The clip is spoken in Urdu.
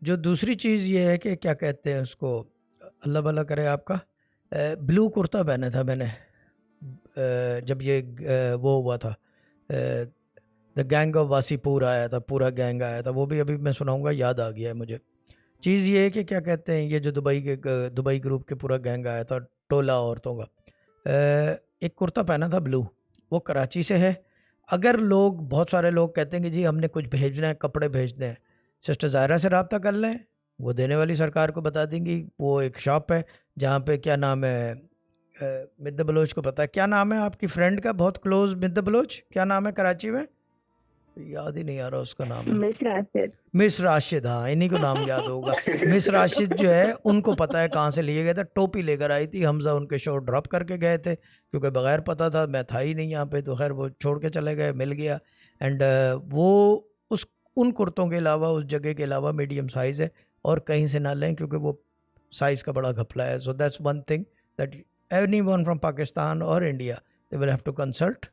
جو دوسری چیز یہ ہے کہ کیا کہتے ہیں اس کو، اللہ بھلا کرے آپ کا، بلو کرتا پہنا تھا میں نے جب یہ وہ ہوا تھا، دا گینگ آف واسی پور آیا تھا، پورا گینگ آیا تھا، وہ بھی ابھی میں سناؤں گا، یاد آ گیا ہے مجھے. چیز یہ ہے کہ کیا کہتے ہیں، یہ جو دبئی گروپ کے پورا گینگ آیا تھا، ٹولا عورتوں کا، ایک کرتا پہنا تھا بلو، وہ کراچی سے ہے. اگر لوگ، بہت سارے لوگ کہتے ہیں کہ جی ہم نے کچھ بھیجنا ہے، کپڑے بھیجنے ہیں، سسٹر ظاہرہ سے رابطہ کر لیں، وہ دینے والی سرکار کو بتا دیں گی. وہ ایک شاپ ہے جہاں پہ کیا نام ہے، مد بلوچ کو پتا ہے کیا نام ہے آپ کی فرینڈ کا بہت کلوز، مد بلوچ کیا نام ہے کراچی میں، یاد ہی نہیں آ رہا اس کا نام. مس راشد. مس راشد، ہاں انہی کو نام یاد ہوگا. مس راشد جو ہے ان کو پتا ہے کہاں سے لیے گئے تھے. ٹوپی لے کر آئی تھی، حمزہ ان کے شو ڈراپ کر کے گئے تھے کیونکہ بغیر پتا تھا، میں تھا ہی نہیں یہاں پہ، تو خیر وہ چھوڑ کے چلے گئے، مل گیا. اینڈ وہ ان کرتوں کے علاوہ، اس جگہ کے علاوہ میڈیم سائز ہے، اور کہیں سے نہ لیں کیونکہ وہ سائز کا بڑا گھپلا ہے. So that's one thing that anyone from Pakistan اور India they will have to consult